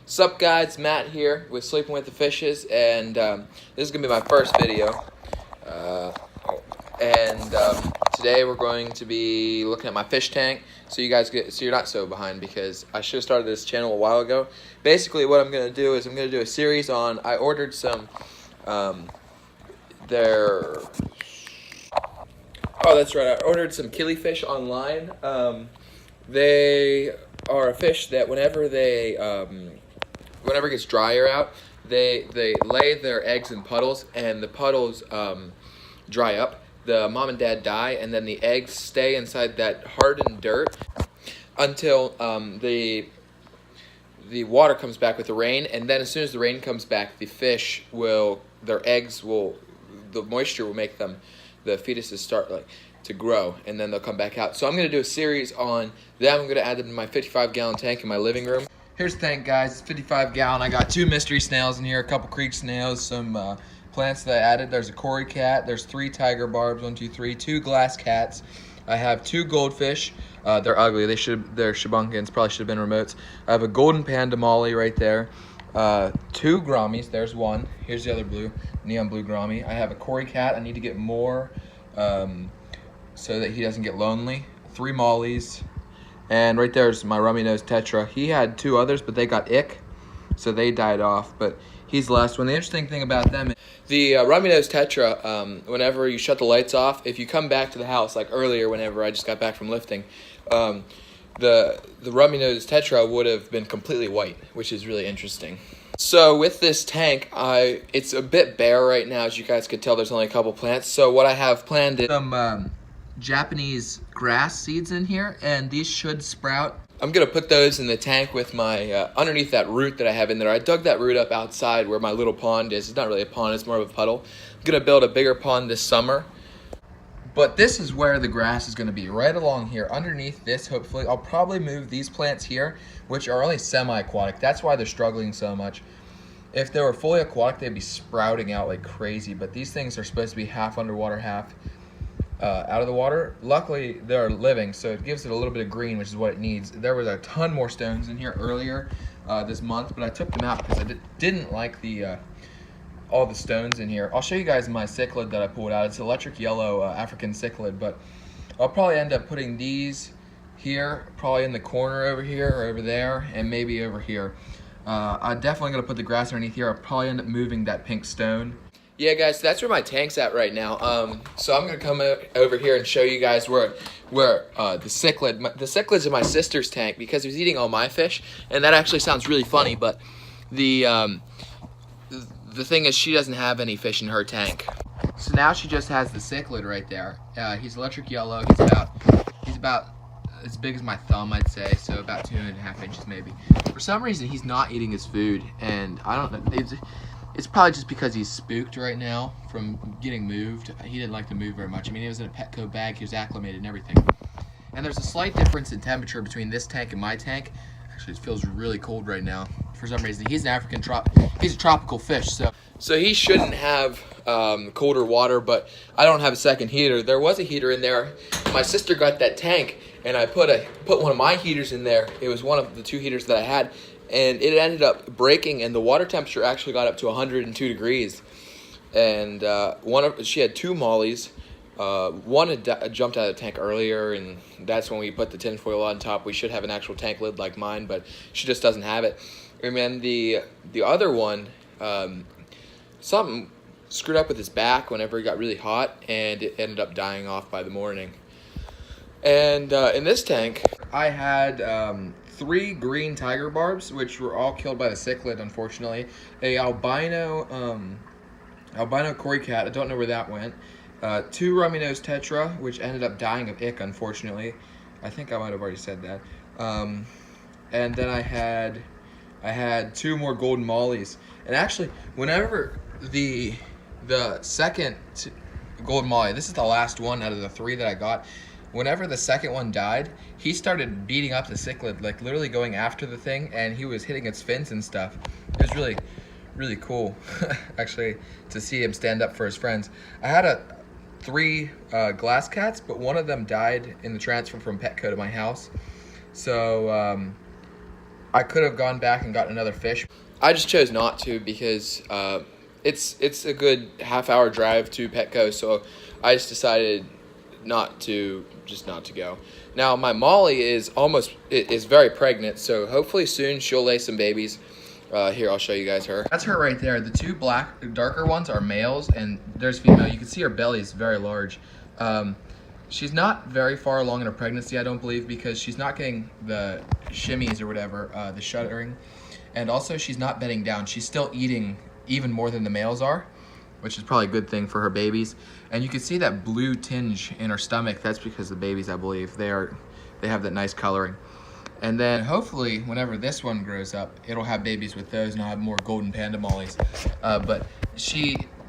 Sup guys, Matt here with Sleeping with the Fishes, and this is going to be my first video. Today we're going to be looking at my fish tank, so you're not so behind, because I should have started this channel a while ago. Basically what I'm going to do is I'm going to do a series on, I ordered some, I ordered some killifish online. They are a fish that whenever it gets drier out, they lay their eggs in puddles, and the puddles dry up. The mom and dad die, and then the eggs stay inside that hardened dirt until the water comes back with the rain. And then as soon as the rain comes back, the moisture will make the fetuses start to grow, and then they'll come back out. So I'm going to do a series on them. I'm going to add them to my 55-gallon tank in my living room. Here's the tank, guys. It's 55-gallon. I got 2 mystery snails in here, a couple creek snails, some plants that I added. There's a cory cat. There's 3 tiger barbs, 1, 2, 3, 2 glass cats. I have 2 goldfish. They're ugly. They're shabunkins. Probably should have been remotes. I have a golden panda molly right there. 2 grommies. There's 1. Here's the other blue, neon blue grommie. I have a cory cat. I need to get more so that he doesn't get lonely. 3 mollies. And right there's my rummy-nosed tetra. He had 2 others, but they got ick, so they died off. But he's the last one. The interesting thing about them, the rummy-nosed tetra, whenever you shut the lights off, if you come back to the house, like earlier whenever I just got back from lifting, the rummy-nosed tetra would have been completely white, which is really interesting. So with this tank, it's a bit bare right now. As you guys could tell, there's only a couple plants. So what I have planned is some Japanese grass seeds in here, and these should sprout. I'm gonna put those in the tank with my underneath that root that I have in there. I dug that root up outside where my little pond is. It's not really a pond, it's more of a puddle. I'm gonna build a bigger pond this summer, but this is where the grass is gonna be, right along here underneath this. Hopefully I'll probably move these plants here, which are only semi-aquatic. That's why they're struggling so much. If they were fully aquatic, they'd be sprouting out like crazy, but these things are supposed to be half underwater, half out of the water. Luckily they're living, so it gives it a little bit of green, which is what it needs. There was a ton more stones in here earlier this month, but I took them out because I didn't like all the stones in here. I'll show you guys my cichlid that I pulled out. It's electric yellow African cichlid, but I'll probably end up putting these here, probably in the corner over here or over there, and maybe over here. I'm definitely gonna put the grass underneath here. I'll probably end up moving that pink stone. Yeah, guys, that's where my tank's at right now. So I'm gonna come over here and show you guys where the cichlid's in my sister's tank, because he was eating all my fish, and that actually sounds really funny. But the thing is, she doesn't have any fish in her tank. So now she just has the cichlid right there. He's electric yellow. He's about as big as my thumb, I'd say, so about 2.5 inches maybe. For some reason, he's not eating his food, and I don't know. It's probably just because he's spooked right now from getting moved. He didn't like to move very much. I mean, he was in a Petco bag, he was acclimated and everything. And there's a slight difference in temperature between this tank and my tank. Actually, it feels really cold right now for some reason. He's an he's a tropical fish, so he shouldn't have colder water, but I don't have a second heater. There was a heater in there. My sister got that tank, and I put one of my heaters in there. It was one of the 2 heaters that I had, and it ended up breaking, and the water temperature actually got up to 102 degrees. And she had 2 mollies. One had jumped out of the tank earlier, and that's when we put the tinfoil on top. We should have an actual tank lid like mine, but she just doesn't have it. And then the other one, something screwed up with his back whenever it got really hot, and it ended up dying off by the morning. And in this tank, I had 3 green tiger barbs, which were all killed by the cichlid, unfortunately. A albino cory cat, I don't know where that went. 2 rummy-nosed tetra, which ended up dying of ick, unfortunately. I think I might have already said that. And then I had 2 more golden mollies. And actually, whenever the second golden molly, this is the last one out of the 3 that I got. Whenever the second one died, he started beating up the cichlid, like literally going after the thing, and he was hitting its fins and stuff. It was really, really cool, actually, to see him stand up for his friends. I had 3 glass cats, but one of them died in the transfer from Petco to my house. So I could have gone back and gotten another fish. I just chose not to because it's a good half-hour drive to Petco, so I just decided not to go. Now my Molly is very pregnant, so hopefully soon she'll lay some babies. Here, I'll show you guys her. That's her right there. The two darker ones are males, and there's female. You can see her belly is very large. She's not very far along in her pregnancy, I don't believe, because she's not getting the shimmies or whatever, the shuddering. And also, she's not bedding down. She's still eating even more than the males are, which is probably a good thing for her babies. And you can see that blue tinge in her stomach. That's because the babies, I believe, they have that nice coloring. And then hopefully, whenever this one grows up, it'll have babies with those, and I'll have more golden panda mollies. But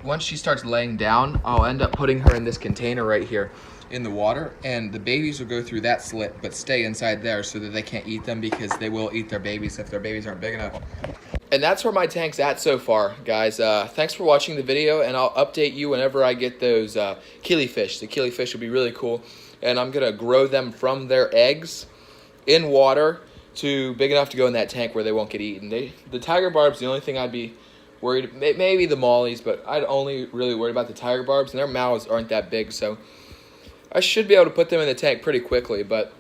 once she starts laying down, I'll end up putting her in this container right here in the water, and the babies will go through that slit but stay inside there so that they can't eat them, because they will eat their babies if their babies aren't big enough. And that's where my tank's at so far, guys. Thanks for watching the video, and I'll update you whenever I get those killifish. The killifish will be really cool, and I'm gonna grow them from their eggs in water to big enough to go in that tank where they won't get eaten. The tiger barb's the only thing I'd be worried, maybe the mollies, but I'd only really worry about the tiger barbs, and their mouths aren't that big, so I should be able to put them in the tank pretty quickly. But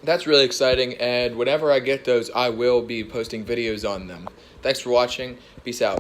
that's really exciting, and whenever I get those, I will be posting videos on them. Thanks for watching. Peace out.